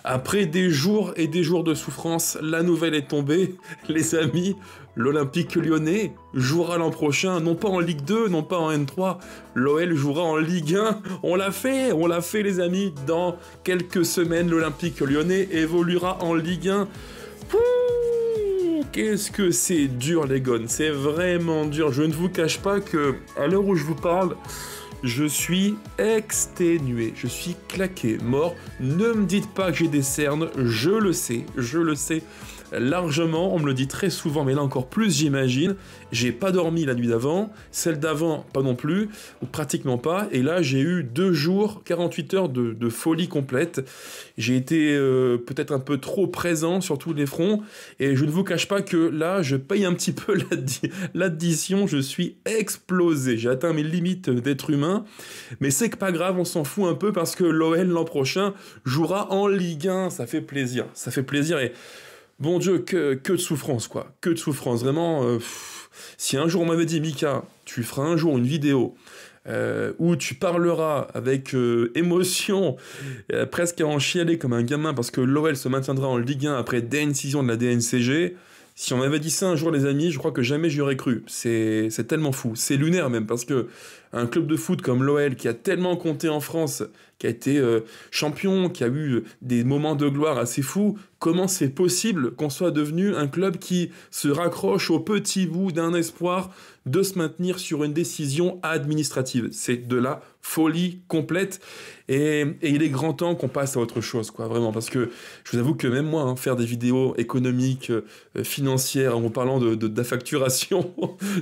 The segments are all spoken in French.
Après des jours et des jours de souffrance, la nouvelle est tombée. Les amis, l'Olympique lyonnais jouera l'an prochain, non pas en Ligue 2, non pas en N3. L'OL jouera en Ligue 1. On l'a fait les amis. Dans quelques semaines, l'Olympique lyonnais évoluera en Ligue 1. Qu'est-ce que c'est dur les gones, c'est vraiment dur. Je ne vous cache pas que, à l'heure où je vous parle, je suis exténué, je suis claqué, mort. Ne me dites pas que j'ai des cernes, je le sais largement, on me le dit très souvent, mais là encore plus j'imagine. J'ai pas dormi la nuit d'avant, celle d'avant pas non plus, ou pratiquement pas, et là j'ai eu 2 jours, 48 heures de folie complète. J'ai été peut-être un peu trop présent sur tous les fronts, et je ne vous cache pas que là je paye un petit peu l'addition, je suis explosé, j'ai atteint mes limites d'être humain, mais c'est que pas grave, on s'en fout un peu parce que l'OL l'an prochain jouera en Ligue 1, ça fait plaisir, et bon Dieu, que de souffrance, quoi. Que de souffrance, vraiment. Si un jour on m'avait dit, Mika, tu feras un jour une vidéo où tu parleras avec émotion, presque à en chialer comme un gamin, parce que l'OL se maintiendra en Ligue 1 après décision de la DNCG, si on m'avait dit ça un jour, les amis, je crois que jamais j'y aurais cru. C'est tellement fou. C'est lunaire même, parce que un club de foot comme l'OL, qui a tellement compté en France, qui a été champion, qui a eu des moments de gloire assez fous, comment c'est possible qu'on soit devenu un club qui se raccroche au petit bout d'un espoir de se maintenir sur une décision administrative? C'est de la folie complète, et il est grand temps qu'on passe à autre chose, quoi, vraiment, parce que je vous avoue que même moi, hein, faire des vidéos économiques, financières, en vous parlant d'affacturation,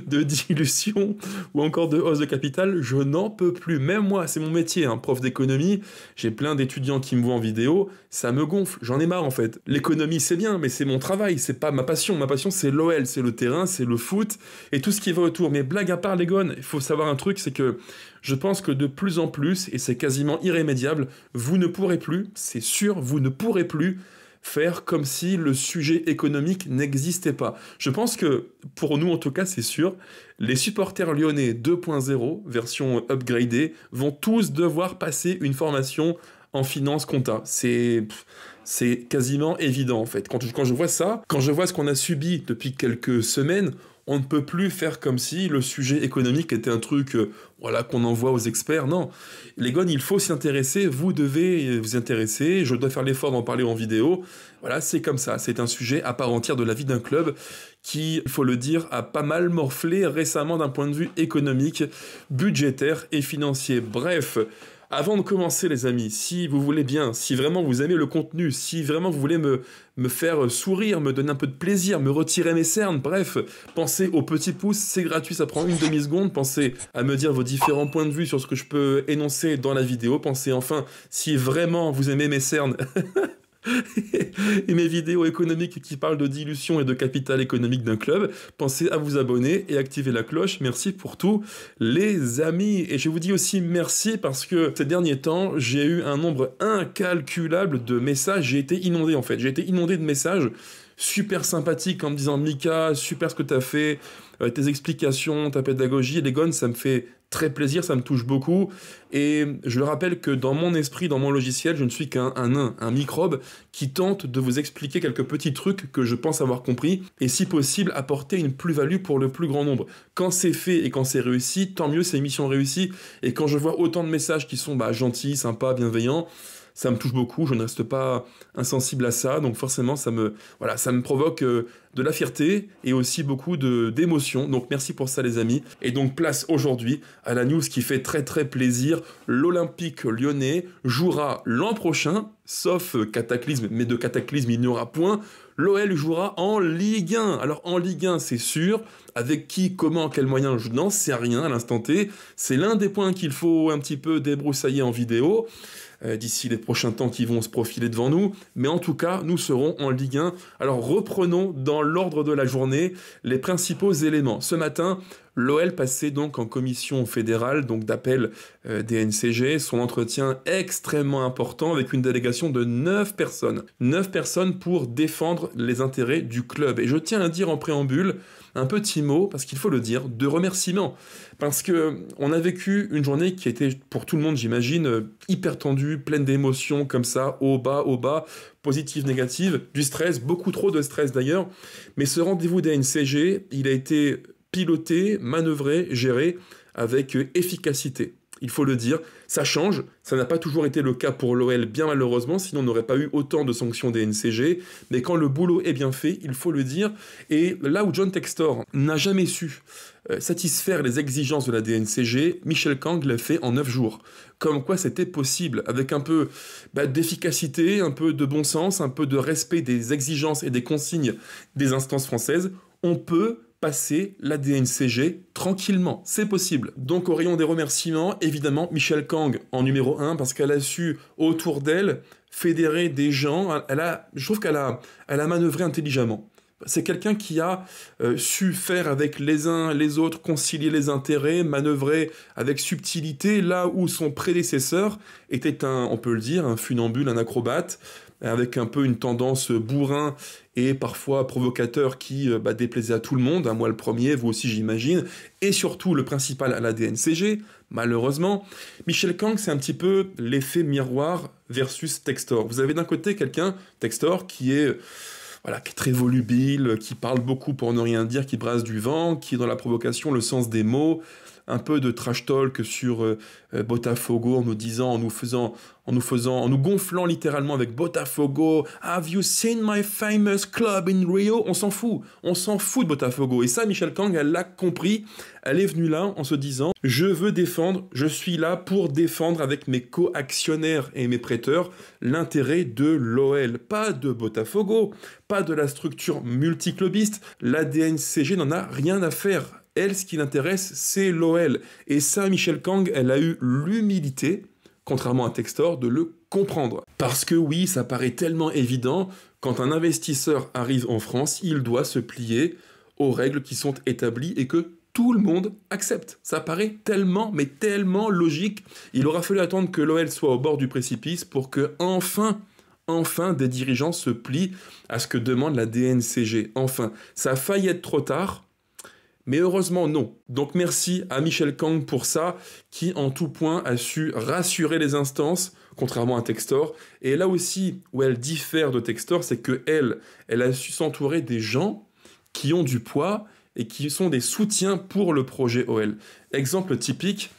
de dilution, ou encore de hausse de capital, je n'en peux plus. Même moi, c'est mon métier, hein, prof d'économie, j'ai plein d'étudiants qui me voient en vidéo, ça me gonfle, j'en ai marre en fait. L'économie c'est bien, mais c'est mon travail, c'est pas ma passion c'est l'OL, c'est le terrain, c'est le foot, et tout ce qui va autour. Mais blague à part les gones, il faut savoir un truc, c'est que je pense que de plus en plus, et c'est quasiment irrémédiable, vous ne pourrez plus, c'est sûr, vous ne pourrez plus faire comme si le sujet économique n'existait pas. Je pense que, pour nous en tout cas, c'est sûr, les supporters lyonnais 2.0, version upgradée, vont tous devoir passer une formation en finance compta. C'est quasiment évident en fait. Quand je vois ça, quand je vois ce qu'on a subi depuis quelques semaines, on ne peut plus faire comme si le sujet économique était un truc voilà, qu'on envoie aux experts. Non, les gones, il faut s'y intéresser, vous devez vous y intéresser, je dois faire l'effort d'en parler en vidéo. Voilà, c'est comme ça, c'est un sujet à part entière de la vie d'un club qui, il faut le dire, a pas mal morflé récemment d'un point de vue économique, budgétaire et financier. Bref, avant de commencer les amis, si vous voulez bien, si vraiment vous aimez le contenu, si vraiment vous voulez me faire sourire, me donner un peu de plaisir, me retirer mes cernes, bref, pensez au petit pouce, c'est gratuit, ça prend une demi-seconde, pensez à me dire vos différents points de vue sur ce que je peux énoncer dans la vidéo, pensez enfin, si vraiment vous aimez mes cernes, et mes vidéos économiques qui parlent de dilution et de capital économique d'un club, pensez à vous abonner et activer la cloche. Merci pour tout, les amis. Et je vous dis aussi merci parce que ces derniers temps, j'ai eu un nombre incalculable de messages. J'ai été inondé en fait. J'ai été inondé de messages super sympathiques en me disant Mika, super ce que t'as fait, tes explications, ta pédagogie, les gones, ça me fait très plaisir, ça me touche beaucoup, et je le rappelle que dans mon esprit, dans mon logiciel, je ne suis qu'un nain, un microbe qui tente de vous expliquer quelques petits trucs que je pense avoir compris, et si possible, apporter une plus-value pour le plus grand nombre. Quand c'est fait et quand c'est réussi, tant mieux, c'est une mission réussie, et quand je vois autant de messages qui sont gentils, sympas, bienveillants, ça me touche beaucoup, je ne reste pas insensible à ça, donc forcément ça me provoque de la fierté et aussi beaucoup d'émotions, donc merci pour ça les amis. Et donc place aujourd'hui à la news qui fait très très plaisir, l'Olympique lyonnais jouera l'an prochain, sauf cataclysme, mais de cataclysme il n'y aura point, l'OL jouera en Ligue 1. Alors en Ligue 1 c'est sûr, avec qui, comment, quels moyens, je n'en sais rien à l'instant T, c'est l'un des points qu'il faut un petit peu débroussailler en vidéo, d'ici les prochains temps qui vont se profiler devant nous, mais en tout cas, nous serons en Ligue 1. Alors reprenons dans l'ordre de la journée les principaux éléments. Ce matin, L'OL passait donc en commission fédérale, donc d'appel DNCG, son entretien extrêmement important avec une délégation de 9 personnes. 9 personnes pour défendre les intérêts du club. Et je tiens à dire en préambule un petit mot, parce qu'il faut le dire, de remerciement. Parce que on a vécu une journée qui était, pour tout le monde, j'imagine, hyper tendue, pleine d'émotions, comme ça, au bas, positive, négative, du stress, beaucoup trop de stress d'ailleurs. Mais ce rendez-vous DNCG, il a été piloté, manœuvré, géré avec efficacité. Il faut le dire, ça change, ça n'a pas toujours été le cas pour l'OL, bien malheureusement, sinon on n'aurait pas eu autant de sanctions des NCG, mais quand le boulot est bien fait, il faut le dire, et là où John Textor n'a jamais su satisfaire les exigences de la DNCG, Michel Kang l'a fait en 9 jours. Comme quoi c'était possible, avec un peu d'efficacité, un peu de bon sens, un peu de respect des exigences et des consignes des instances françaises, on peut passer la DNCG tranquillement, c'est possible. Donc au rayon des remerciements, évidemment, Michel Kang en numéro 1, parce qu'elle a su, autour d'elle, fédérer des gens, je trouve qu'elle a manœuvré intelligemment. C'est quelqu'un qui a su faire avec les uns les autres, concilier les intérêts, manœuvrer avec subtilité, là où son prédécesseur était on peut le dire, un funambule, un acrobate, avec un peu une tendance bourrin et parfois provocateur qui déplaisait à tout le monde, à moi le premier, vous aussi j'imagine, et surtout le principal à la DNCG, malheureusement. Michel Kang, c'est un petit peu l'effet miroir versus Textor. Vous avez d'un côté quelqu'un, Textor, qui est très volubile, qui parle beaucoup pour ne rien dire, qui brasse du vent, qui est dans la provocation, le sens des mots, un peu de trash talk sur Botafogo en nous disant, en nous gonflant littéralement avec Botafogo. Have you seen my famous club in Rio? On s'en fout de Botafogo. Et ça, Michel Kang, elle l'a compris. Elle est venue là en se disant, je veux défendre, je suis là pour défendre avec mes co-actionnaires et mes prêteurs l'intérêt de l'OL, pas de Botafogo, pas de la structure multiclubiste. La DNCG n'en a rien à faire. Elle, ce qui l'intéresse, c'est l'OL. Et ça, Michel Kang, elle a eu l'humilité, contrairement à Textor, de le comprendre. Parce que oui, ça paraît tellement évident, quand un investisseur arrive en France, il doit se plier aux règles qui sont établies et que tout le monde accepte. Ça paraît tellement, mais tellement logique. Il aura fallu attendre que l'OL soit au bord du précipice pour que, enfin, des dirigeants se plient à ce que demande la DNCG. Enfin, ça a failli être trop tard, mais heureusement non. Donc merci à Michel Kang pour ça, qui en tout point a su rassurer les instances, contrairement à Textor. Et là aussi, où elle diffère de Textor, c'est que elle a su s'entourer des gens qui ont du poids et qui sont des soutiens pour le projet OL. Exemple typique,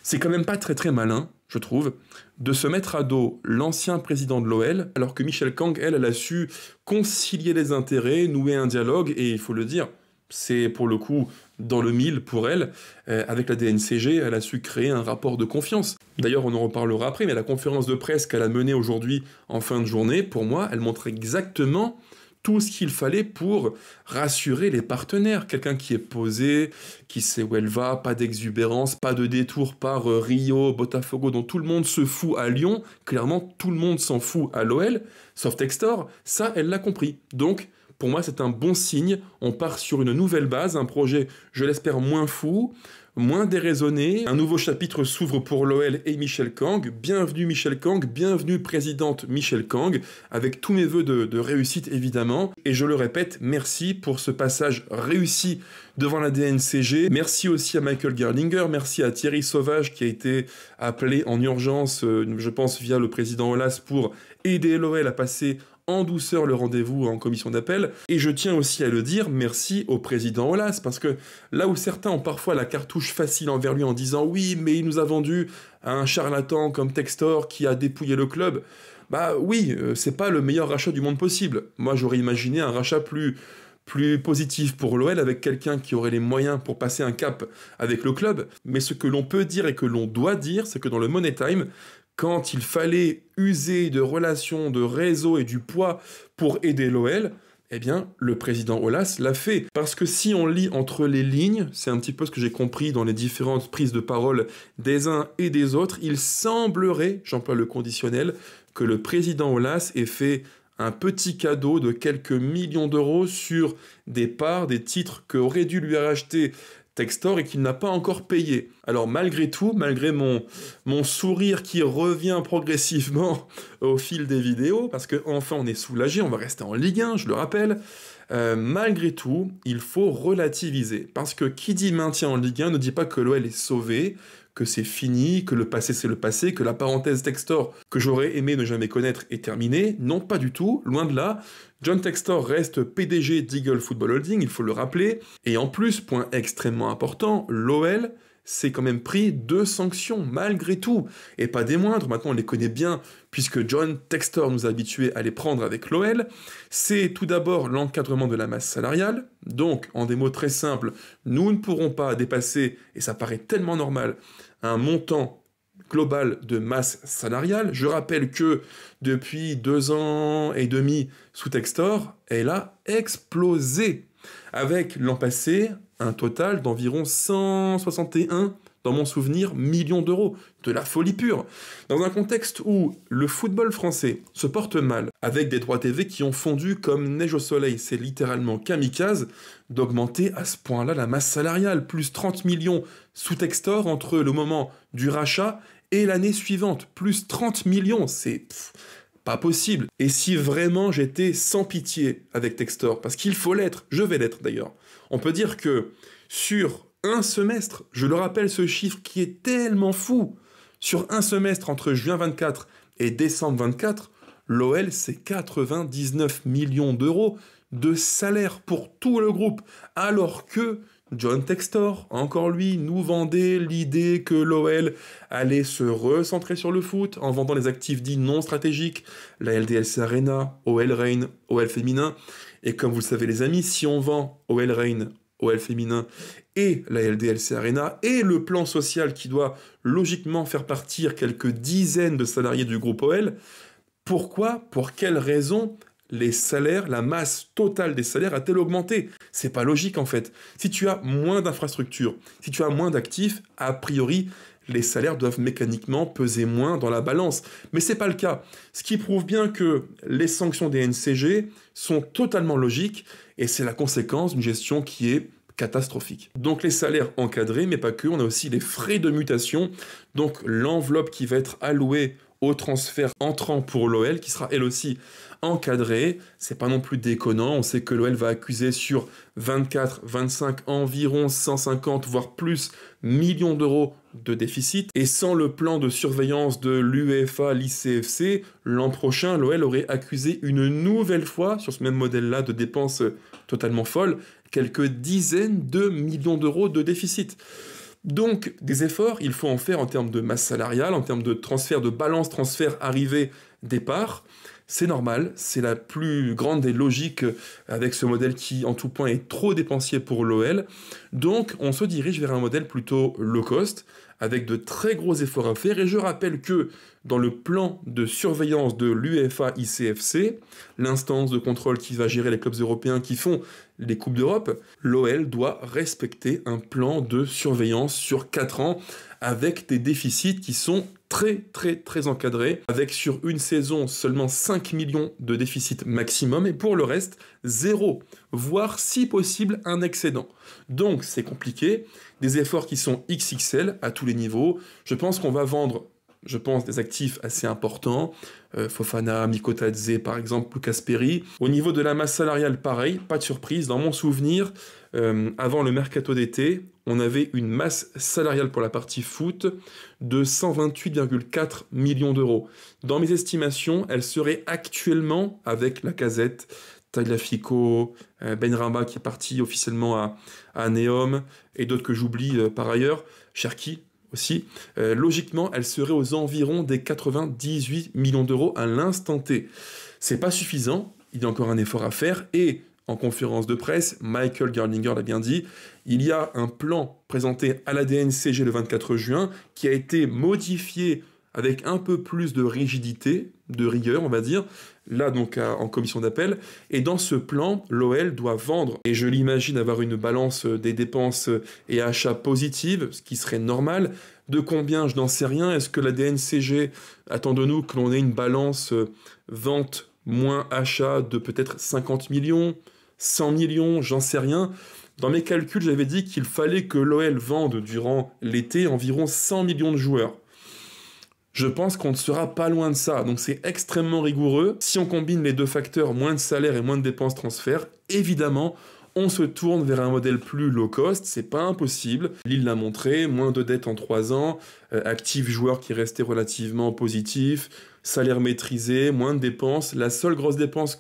c'est quand même pas très très malin, je trouve, de se mettre à dos l'ancien président de l'OL, alors que Michel Kang, elle a su concilier les intérêts, nouer un dialogue, et il faut le dire, c'est pour le coup dans le mille pour elle. Avec la DNCG, elle a su créer un rapport de confiance. D'ailleurs, on en reparlera après, mais la conférence de presse qu'elle a menée aujourd'hui en fin de journée, pour moi, elle montre exactement tout ce qu'il fallait pour rassurer les partenaires. Quelqu'un qui est posé, qui sait où elle va, pas d'exubérance, pas de détour par Rio, Botafogo, dont tout le monde se fout à Lyon. Clairement, tout le monde s'en fout à l'OL, sauf Textor. Ça, elle l'a compris. Donc, pour moi, c'est un bon signe. On part sur une nouvelle base, un projet, je l'espère, moins fou, moins déraisonné. Un nouveau chapitre s'ouvre pour l'OL et Michel Kang. Bienvenue Michel Kang, bienvenue présidente Michel Kang, avec tous mes voeux de réussite évidemment. Et je le répète, merci pour ce passage réussi devant la DNCG. Merci aussi à Michael Gerlinger, merci à Thierry Sauvage qui a été appelé en urgence, je pense via le président Aulas, pour aider l'OL à passer en douceur le rendez-vous en commission d'appel. Et je tiens aussi à le dire, merci au président Aulas, parce que là où certains ont parfois la cartouche facile envers lui en disant « Oui, mais il nous a vendu à un charlatan comme Textor qui a dépouillé le club », bah oui, c'est pas le meilleur rachat du monde possible. Moi, j'aurais imaginé un rachat plus positif pour l'OL avec quelqu'un qui aurait les moyens pour passer un cap avec le club. Mais ce que l'on peut dire et que l'on doit dire, c'est que dans le Money Time, quand il fallait user de relations, de réseaux et du poids pour aider l'OL, eh bien, le président Aulas l'a fait. Parce que si on lit entre les lignes, c'est un petit peu ce que j'ai compris dans les différentes prises de parole des uns et des autres, il semblerait, j'emploie le conditionnel, que le président Aulas ait fait un petit cadeau de quelques millions d'euros sur des parts, des titres qu'aurait dû lui racheter Textor et qu'il n'a pas encore payé. Alors malgré tout, malgré mon sourire qui revient progressivement au fil des vidéos, parce qu'enfin on est soulagé, on va rester en Ligue 1, je le rappelle, malgré tout, il faut relativiser. Parce que qui dit maintien en Ligue 1 ne dit pas que l'OL est sauvé, que c'est fini, que le passé c'est le passé, que la parenthèse Textor que j'aurais aimé ne jamais connaître est terminée. Non, pas du tout, loin de là. John Textor reste PDG d'Eagle Football Holding, il faut le rappeler. Et en plus, point extrêmement important, l'OL s'est quand même pris 2 sanctions, malgré tout. Et pas des moindres, maintenant on les connaît bien, puisque John Textor nous a habitués à les prendre avec l'OL. C'est tout d'abord l'encadrement de la masse salariale. Donc, en des mots très simples, nous ne pourrons pas dépasser, et ça paraît tellement normal, un montant global de masse salariale. Je rappelle que depuis 2 ans et demi sous Textor, elle a explosé. Avec l'an passé, un total d'environ 161, dans mon souvenir, millions d'euros. De la folie pure. Dans un contexte où le football français se porte mal, avec des droits TV qui ont fondu comme neige au soleil, c'est littéralement kamikaze, d'augmenter à ce point-là la masse salariale, plus 30 millions sous Textor entre le moment du rachat et l'année suivante, plus 30 millions, c'est pas possible. Et si vraiment j'étais sans pitié avec Textor, parce qu'il faut l'être, je vais l'être d'ailleurs, on peut dire que sur un semestre, je le rappelle ce chiffre qui est tellement fou, sur un semestre entre juin 24 et décembre 24, l'OL c'est 99 millions d'euros de salaire pour tout le groupe, alors que John Textor, encore lui, nous vendait l'idée que l'OL allait se recentrer sur le foot en vendant les actifs dits non stratégiques, la LDLC Arena, OL Reign, OL féminin. Et comme vous le savez les amis, si on vend OL Reign, OL féminin et la LDLC Arena et le plan social qui doit logiquement faire partir quelques dizaines de salariés du groupe OL, pourquoi, pour quelle raison les salaires, la masse totale des salaires a-t-elle augmenté? C'est pas logique en fait. Si tu as moins d'infrastructures, si tu as moins d'actifs, a priori, les salaires doivent mécaniquement peser moins dans la balance. Mais c'est pas le cas. Ce qui prouve bien que les sanctions des NCG sont totalement logiques et c'est la conséquence d'une gestion qui est catastrophique. Donc les salaires encadrés, mais pas que, on a aussi les frais de mutation, donc l'enveloppe qui va être allouée au transfert entrant pour l'OL, qui sera elle aussi encadrée. C'est pas non plus déconnant, on sait que l'OL va accuser sur 24, 25, environ 150, voire plus millions d'euros de déficit. Et sans le plan de surveillance de l'UEFA, l'ICFC, l'an prochain, l'OL aurait accusé une nouvelle fois, sur ce même modèle-là, de dépenses totalement folles, quelques dizaines de millions d'euros de déficit. Donc, des efforts, il faut en faire en termes de masse salariale, en termes de transfert, de balance transfert arrivée-départ. C'est normal, c'est la plus grande des logiques avec ce modèle qui, en tout point, est trop dépensier pour l'OL. Donc, on se dirige vers un modèle plutôt low cost, avec de très gros efforts à faire. Et je rappelle que dans le plan de surveillance de l'UEFA-ICFC, l'instance de contrôle qui va gérer les clubs européens qui font les Coupes d'Europe, l'OL doit respecter un plan de surveillance sur 4 ans avec des déficits qui sont très encadrés, avec sur une saison seulement 5 millions de déficit maximum et pour le reste, 0, voire si possible un excédent. Donc c'est compliqué, des efforts qui sont XXL à tous les niveaux. Je pense qu'on va vendre des actifs assez importants, Fofana, Mikotadze par exemple, Lucas Perry. Au niveau de la masse salariale, pareil, pas de surprise. Dans mon souvenir, avant le mercato d'été, on avait une masse salariale pour la partie foot de 128,4 millions d'euros. Dans mes estimations, elle serait actuellement, avec Lacazette, Tagliafico, Benrahma qui est parti officiellement à Neom, et d'autres que j'oublie par ailleurs, Cherki aussi, logiquement, elle serait aux environs des 98 millions d'euros à l'instant T. C'est pas suffisant, il y a encore un effort à faire, et en conférence de presse, Michael Gerlinger l'a bien dit, il y a un plan présenté à la DNCG le 24 juin qui a été modifié avec un peu plus de rigidité, de rigueur, on va dire, là donc en commission d'appel, et dans ce plan, l'OL doit vendre, et je l'imagine avoir une balance des dépenses et achats positive, ce qui serait normal. De combien, je n'en sais rien. Est-ce que la DNCG attend de nous que l'on ait une balance vente moins achat de peut-être 50 millions, 100 millions, j'en sais rien. Dans mes calculs, j'avais dit qu'il fallait que l'OL vende durant l'été environ 100 millions de joueurs. Je pense qu'on ne sera pas loin de ça, donc c'est extrêmement rigoureux. Si on combine les deux facteurs, moins de salaire et moins de dépenses transferts, évidemment, on se tourne vers un modèle plus low cost, c'est pas impossible. Lille l'a montré, moins de dettes en 3 ans, actif joueur qui restait relativement positif, salaire maîtrisé, moins de dépenses. La seule grosse dépense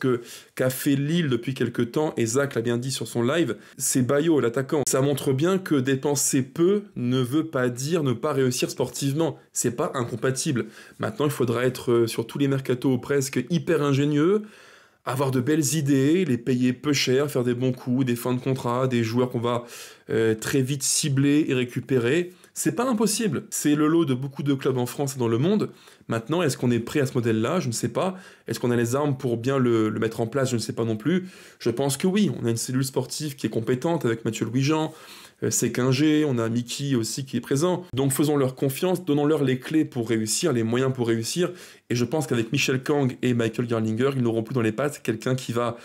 qu'a fait Lille depuis quelques temps, et Zach l'a bien dit sur son live, c'est Bayo, l'attaquant. Ça montre bien que dépenser peu ne veut pas dire ne pas réussir sportivement. C'est pas incompatible. Maintenant, il faudra être sur tous les mercatos presque hyper ingénieux, avoir de belles idées, les payer peu cher, faire des bons coups, des fins de contrat, des joueurs qu'on va très vite cibler et récupérer. C'est pas impossible. C'est le lot de beaucoup de clubs en France et dans le monde. Maintenant, est-ce qu'on est prêt à ce modèle-là? Je ne sais pas. Est-ce qu'on a les armes pour bien le mettre en place? Je ne sais pas non plus. Je pense que oui. On a une cellule sportive qui est compétente avec Mathieu Louis-Jean, Séquinger, on a Mickey aussi qui est présent. Donc faisons-leur confiance, donnons-leur les clés pour réussir, les moyens pour réussir. Et je pense qu'avec Michel Kang et Michael Gerlinger, ils n'auront plus dans les pattes quelqu'un qui va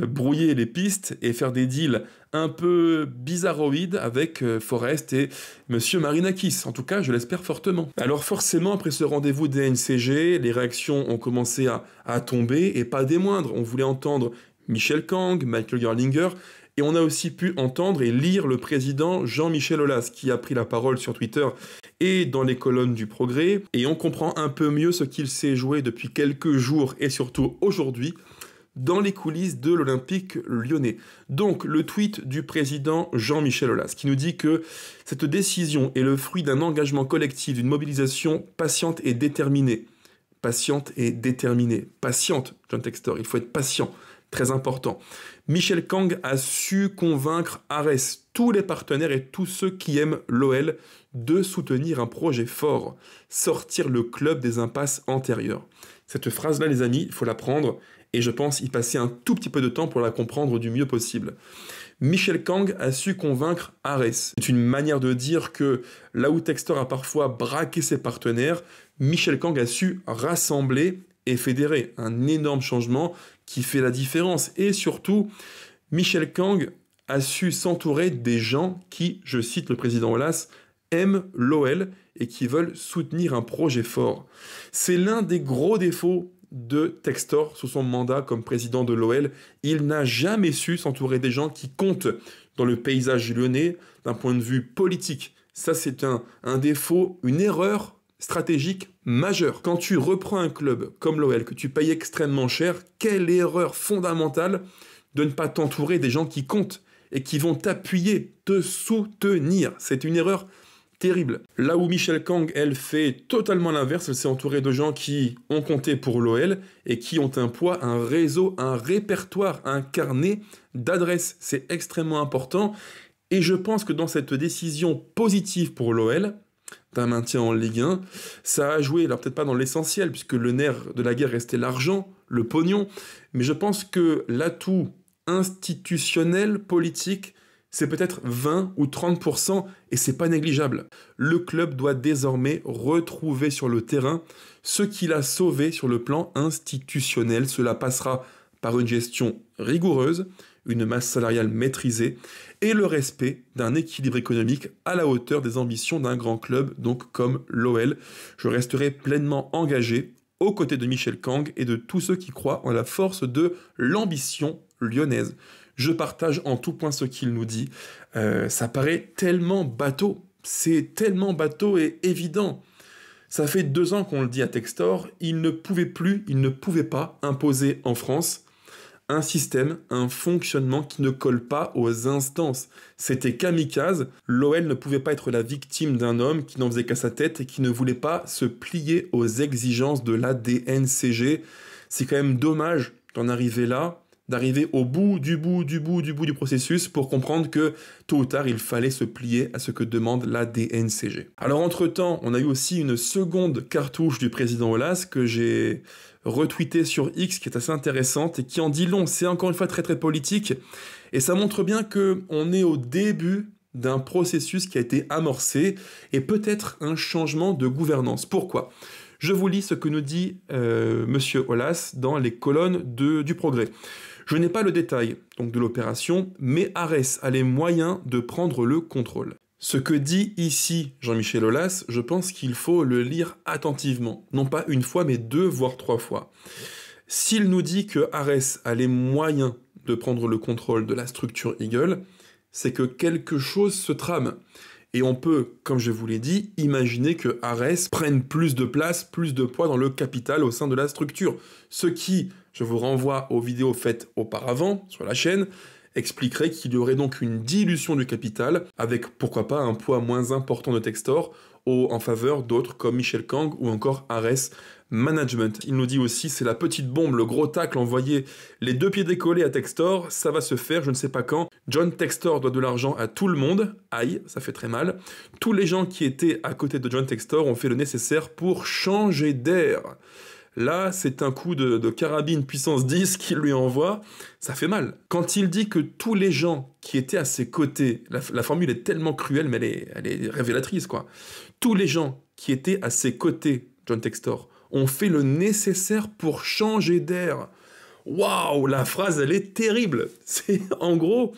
brouiller les pistes et faire des deals un peu bizarroïdes avec Forest et Monsieur Marinakis. En tout cas, je l'espère fortement. Alors forcément, après ce rendez-vous des NCG, les réactions ont commencé à tomber, et pas des moindres. On voulait entendre Michel Kang, Michael Gerlinger, et on a aussi pu entendre et lire le président Jean-Michel Aulas, qui a pris la parole sur Twitter et dans les colonnes du Progrès, et on comprend un peu mieux ce qu'il s'est joué depuis quelques jours, et surtout aujourd'hui, dans les coulisses de l'Olympique lyonnais. Donc, le tweet du président Jean-Michel Aulas, qui nous dit que cette décision est le fruit d'un engagement collectif, d'une mobilisation patiente et déterminée. Patiente et déterminée. Patiente, John Textor, il faut être patient. Très important. Michel Kang a su convaincre Arès, tous les partenaires et tous ceux qui aiment l'OL, de soutenir un projet fort, sortir le club des impasses antérieures. Cette phrase-là, les amis, il faut la prendre, et je pense y passer un tout petit peu de temps pour la comprendre du mieux possible. Michel Kang a su convaincre Arès. C'est une manière de dire que là où Textor a parfois braqué ses partenaires, Michel Kang a su rassembler et fédérer. Un énorme changement qui fait la différence. Et surtout, Michel Kang a su s'entourer des gens qui, je cite le président Aulas, aiment l'OL et qui veulent soutenir un projet fort. C'est l'un des gros défauts de Textor sous son mandat comme président de l'OL. Il n'a jamais su s'entourer des gens qui comptent dans le paysage lyonnais d'un point de vue politique. Ça, c'est un défaut, une erreur stratégique majeure. Quand tu reprends un club comme l'OL, que tu payes extrêmement cher, quelle erreur fondamentale de ne pas t'entourer des gens qui comptent et qui vont t'appuyer, te soutenir. C'est une erreur terrible. Là où Michel Kang, elle, fait totalement l'inverse, elle s'est entourée de gens qui ont compté pour l'OL et qui ont un poids, un réseau, un répertoire, un carnet d'adresses. C'est extrêmement important. Et je pense que dans cette décision positive pour l'OL, d'un maintien en Ligue 1, ça a joué, alors peut-être pas dans l'essentiel, puisque le nerf de la guerre restait l'argent, le pognon, mais je pense que l'atout institutionnel, politique, c'est peut-être 20 ou 30%, et c'est pas négligeable. Le club doit désormais retrouver sur le terrain ce qu'il a sauvé sur le plan institutionnel. Cela passera par une gestion rigoureuse, une masse salariale maîtrisée et le respect d'un équilibre économique à la hauteur des ambitions d'un grand club, donc comme l'OL. Je resterai pleinement engagé aux côtés de Michel Kang et de tous ceux qui croient en la force de l'ambition lyonnaise. Je partage en tout point ce qu'il nous dit. Ça paraît tellement bateau, c'est tellement bateau et évident. Ça fait 2 ans qu'on le dit à Textor, il ne pouvait pas imposer en France un système, un fonctionnement qui ne colle pas aux instances. C'était kamikaze, l'OL ne pouvait pas être la victime d'un homme qui n'en faisait qu'à sa tête et qui ne voulait pas se plier aux exigences de la DNCG. C'est quand même dommage d'en arriver là, d'arriver au bout du processus pour comprendre que tôt ou tard il fallait se plier à ce que demande la DNCG. Alors entre-temps, on a eu aussi une seconde cartouche du président Aulas que j'ai retweetée sur X qui est assez intéressante et qui en dit long. C'est encore une fois très très politique et ça montre bien qu'on est au début d'un processus qui a été amorcé et peut-être un changement de gouvernance. Pourquoi ? Je vous lis ce que nous dit Monsieur Aulas dans les colonnes du Progrès. Je n'ai pas le détail donc de l'opération, mais Ares a les moyens de prendre le contrôle. Ce que dit ici Jean-Michel Aulas, je pense qu'il faut le lire attentivement, non pas une fois, mais 2 voire 3 fois. S'il nous dit que Ares a les moyens de prendre le contrôle de la structure Eagle, c'est que quelque chose se trame. Et on peut, comme je vous l'ai dit, imaginer que Ares prenne plus de place, plus de poids dans le capital au sein de la structure. Ce qui, je vous renvoie aux vidéos faites auparavant sur la chaîne, expliquerait qu'il y aurait donc une dilution du capital, avec pourquoi pas un poids moins important de Textor en faveur d'autres comme Michel Kang ou encore Ares Management. Il nous dit aussi, c'est la petite bombe, le gros tacle envoyé, les 2 pieds décollés à Textor, ça va se faire, je ne sais pas quand. John Textor doit de l'argent à tout le monde, aïe, ça fait très mal. Tous les gens qui étaient à côté de John Textor ont fait le nécessaire pour changer d'air. Là, c'est un coup de carabine puissance 10 qu'il lui envoie, ça fait mal. Quand il dit que tous les gens qui étaient à ses côtés, la formule est tellement cruelle, mais elle est révélatrice, quoi. Tous les gens qui étaient à ses côtés, John Textor, ont fait le nécessaire pour changer d'air. Waouh, la phrase, elle est terrible. C'est en gros,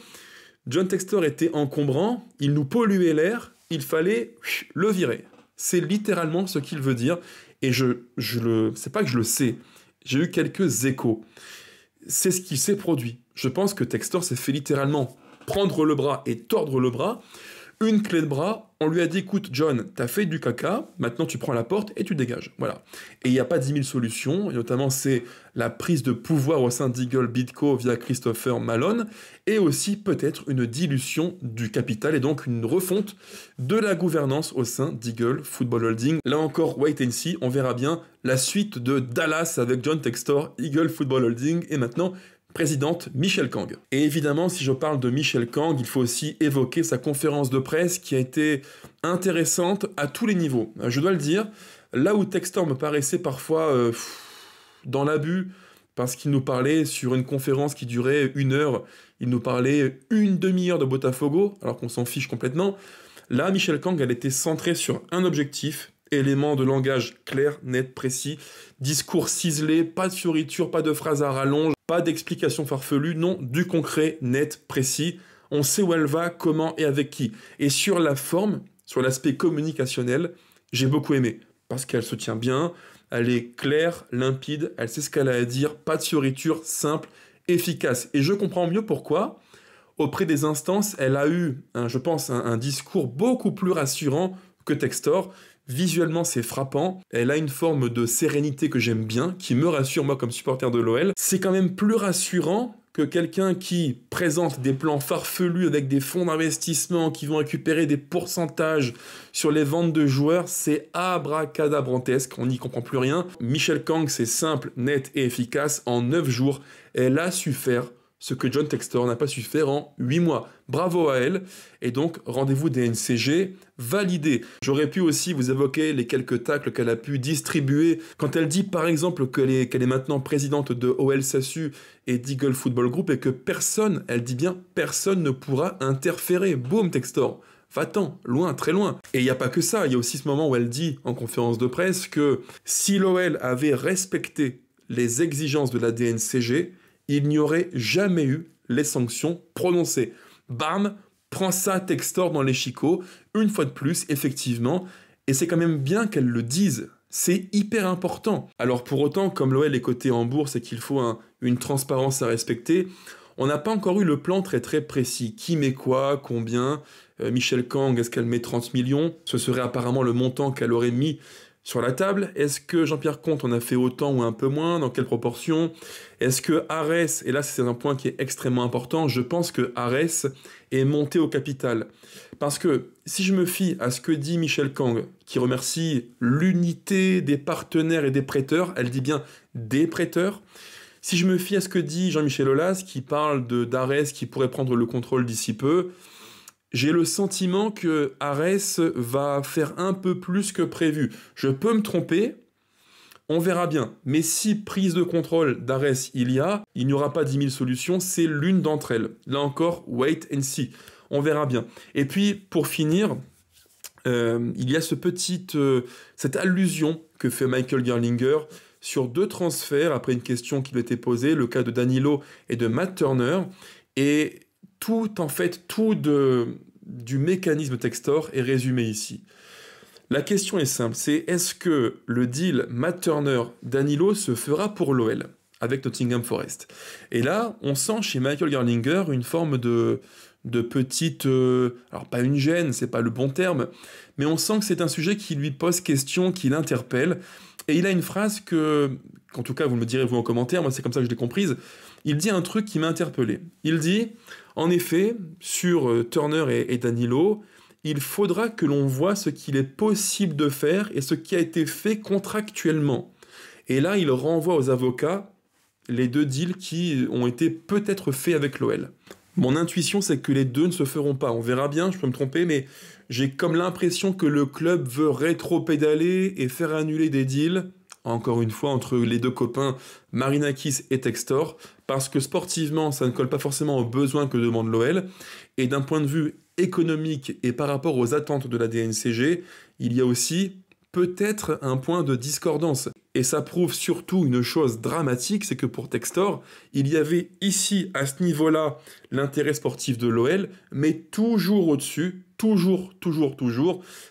John Textor était encombrant, il nous polluait l'air, il fallait le virer. C'est littéralement ce qu'il veut dire. Et c'est pas que je le sais, j'ai eu quelques échos. C'est ce qui s'est produit. Je pense que Textor s'est fait littéralement prendre le bras et tordre le bras. Une clé de bras, on lui a dit, écoute John, t'as fait du caca, maintenant tu prends la porte et tu dégages. Voilà. Et il n'y a pas 10 000 solutions, et notamment c'est la prise de pouvoir au sein d'Eagle Bidco via Christopher Malone, et aussi peut-être une dilution du capital, et donc une refonte de la gouvernance au sein d'Eagle Football Holding. Là encore, wait and see, on verra bien la suite de Dallas avec John Textor, Eagle Football Holding, et maintenant présidente Michel Kang. Et évidemment, si je parle de Michel Kang, il faut aussi évoquer sa conférence de presse qui a été intéressante à tous les niveaux. Je dois le dire, là où Textor me paraissait parfois dans l'abus, parce qu'il nous parlait sur une conférence qui durait 1 heure, il nous parlait une demi-heure de Botafogo, alors qu'on s'en fiche complètement. Là, Michel Kang, elle était centrée sur un objectif, élément de langage clair, net, précis, discours ciselé, pas de fioriture, pas de phrases à rallonge, pas d'explications farfelues, non, du concret, net, précis. On sait où elle va, comment et avec qui. Et sur la forme, sur l'aspect communicationnel, j'ai beaucoup aimé, parce qu'elle se tient bien, elle est claire, limpide, elle sait ce qu'elle a à dire, pas de fioriture, simple, efficace. Et je comprends mieux pourquoi, auprès des instances, elle a eu, je pense, un discours beaucoup plus rassurant que Textor. Visuellement, c'est frappant. Elle a une forme de sérénité que j'aime bien, qui me rassure, moi, comme supporter de l'OL. C'est quand même plus rassurant que quelqu'un qui présente des plans farfelus avec des fonds d'investissement qui vont récupérer des pourcentages sur les ventes de joueurs. C'est abracadabrantesque, on n'y comprend plus rien. Michel Kang, c'est simple, net et efficace. En 9 jours, elle a su faire ce que John Textor n'a pas su faire en 8 mois. Bravo à elle, et donc rendez-vous des NCG validé. J'aurais pu aussi vous évoquer les quelques tacles qu'elle a pu distribuer quand elle dit par exemple qu'elle est maintenant présidente de OL SASU et d'Eagle Football Group et que personne, elle dit bien personne ne pourra interférer. Boum Textor, va-t'en, loin, très loin. Et il n'y a pas que ça, il y a aussi ce moment où elle dit en conférence de presse que si l'OL avait respecté les exigences de la DNCG, il n'y aurait jamais eu les sanctions prononcées. Bam, prends ça Textor dans l'échiquier, une fois de plus, effectivement, et c'est quand même bien qu'elle le dise. C'est hyper important. Alors pour autant, comme l'OL est coté en bourse et qu'il faut une transparence à respecter, on n'a pas encore eu le plan très très précis. Qui met quoi, combien, Michel Kang, est-ce qu'elle met 30 millions? Ce serait apparemment le montant qu'elle aurait mis sur la table. Est-ce que Jean-Pierre Comte en a fait autant ou un peu moins? Dans quelle proportion? Est-ce que Ares, et là c'est un point qui est extrêmement important, je pense que Ares est monté au capital. Parce que si je me fie à ce que dit Michel Kang, qui remercie l'unité des partenaires et des prêteurs, elle dit bien des prêteurs, si je me fie à ce que dit Jean-Michel Aulas, qui parle d'Ares qui pourrait prendre le contrôle d'ici peu, j'ai le sentiment que Ares va faire un peu plus que prévu. Je peux me tromper, on verra bien. Mais si prise de contrôle d'Ares il n'y aura pas 10 000 solutions, c'est l'une d'entre elles. Là encore, wait and see. On verra bien. Et puis, pour finir, il y a cette allusion que fait Michael Gerlinger sur 2 transferts après une question qui lui était posée, le cas de Danilo et de Matt Turner, et tout du mécanisme Textor est résumé ici. La question est simple, c'est est-ce que le deal Matt Turner-Danilo se fera pour l'OL avec Nottingham Forest? Et là, on sent chez Michael Gerlinger une forme de petite... alors pas une gêne, c'est pas le bon terme, mais on sent que c'est un sujet qui lui pose question, qui l'interpelle, et il a une phrase qu'en tout cas vous me direz vous en commentaire, moi c'est comme ça que je l'ai comprise, il dit un truc qui m'a interpellé. Il dit, en effet, sur Turner et Danilo, il faudra que l'on voit ce qu'il est possible de faire et ce qui a été fait contractuellement. Et là, il renvoie aux avocats les 2 deals qui ont été peut-être faits avec l'OL. Mon intuition, c'est que les 2 ne se feront pas. On verra bien, je peux me tromper, mais j'ai comme l'impression que le club veut rétro-pédaler et faire annuler des deals, encore une fois, entre les 2 copains Marinakis et Textor, parce que sportivement, ça ne colle pas forcément aux besoins que demande l'OL, et d'un point de vue économique et par rapport aux attentes de la DNCG, il y a aussi peut-être un point de discordance. Et ça prouve surtout une chose dramatique, c'est que pour Textor, il y avait ici, à ce niveau-là, l'intérêt sportif de l'OL, mais toujours au-dessus, toujours,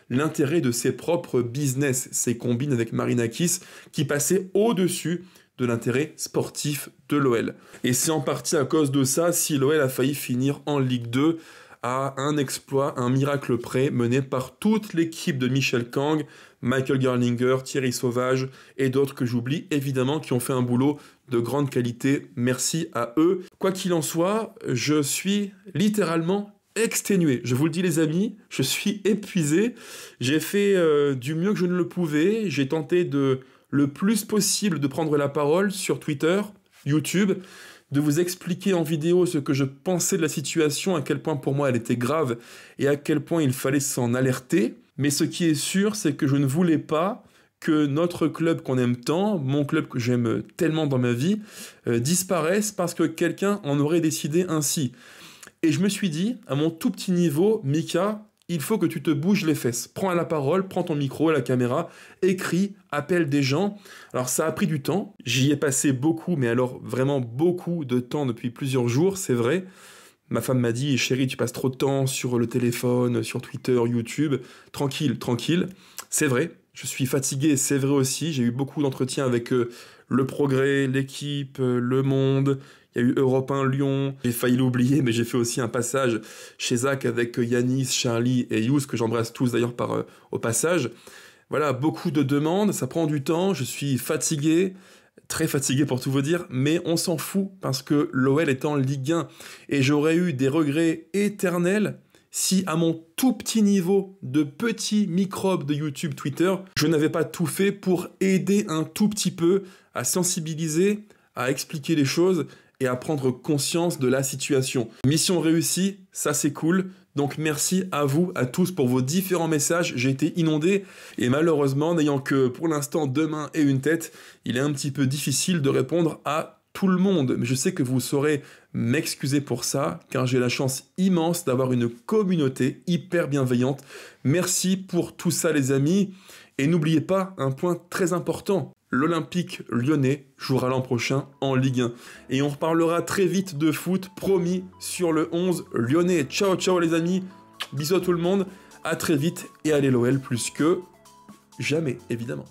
l'intérêt de ses propres business, ses combines avec Marinakis, qui passaient au-dessus de l'intérêt sportif de l'OL. Et c'est en partie à cause de ça si l'OL a failli finir en Ligue 2 à un exploit, un miracle près, mené par toute l'équipe de Michel Kang, Michael Gerlinger, Thierry Sauvage et d'autres que j'oublie évidemment qui ont fait un boulot de grande qualité. Merci à eux. Quoi qu'il en soit, je suis littéralement exténué. Je vous le dis les amis, je suis épuisé. J'ai fait du mieux que je ne le pouvais. J'ai tenté le plus possible de prendre la parole sur Twitter, YouTube, de vous expliquer en vidéo ce que je pensais de la situation, à quel point pour moi elle était grave et à quel point il fallait s'en alerter. Mais ce qui est sûr, c'est que je ne voulais pas que notre club qu'on aime tant, mon club que j'aime tellement dans ma vie, disparaisse parce que quelqu'un en aurait décidé ainsi. Et je me suis dit, à mon tout petit niveau, Mika, il faut que tu te bouges les fesses. Prends la parole, prends ton micro, la caméra, écris, appelle des gens. Alors ça a pris du temps, j'y ai passé beaucoup, mais alors vraiment beaucoup de temps depuis plusieurs jours, c'est vrai. Ma femme m'a dit, chérie, tu passes trop de temps sur le téléphone, sur Twitter, YouTube, tranquille. C'est vrai, je suis fatigué, c'est vrai aussi, j'ai eu beaucoup d'entretiens avec Le Progrès, l'équipe, Le Monde, il y a eu Europe 1 Lyon, j'ai failli l'oublier, mais j'ai fait aussi un passage chez Zach avec Yanis, Charlie et Yous, que j'embrasse tous d'ailleurs au passage. Voilà, beaucoup de demandes, ça prend du temps, je suis fatigué, très fatigué pour tout vous dire, mais on s'en fout parce que l'OL est en Ligue 1 et j'aurais eu des regrets éternels si à mon tout petit niveau de petit microbe de YouTube, Twitter, je n'avais pas tout fait pour aider un tout petit peu à sensibiliser, à expliquer les choses et à prendre conscience de la situation. Mission réussie, ça c'est cool. Donc merci à vous, à tous pour vos différents messages. J'ai été inondé et malheureusement, n'ayant que pour l'instant 2 mains et une tête, il est un petit peu difficile de répondre à tout le monde. Mais je sais que vous saurez m'excuser pour ça, car j'ai la chance immense d'avoir une communauté hyper bienveillante. Merci pour tout ça les amis. Et n'oubliez pas un point très important. L'Olympique lyonnais jouera l'an prochain en Ligue 1. Et on reparlera très vite de foot, promis, sur le 11 lyonnais. Ciao, ciao les amis. Bisous à tout le monde. À très vite et allez l'OL plus que jamais, évidemment.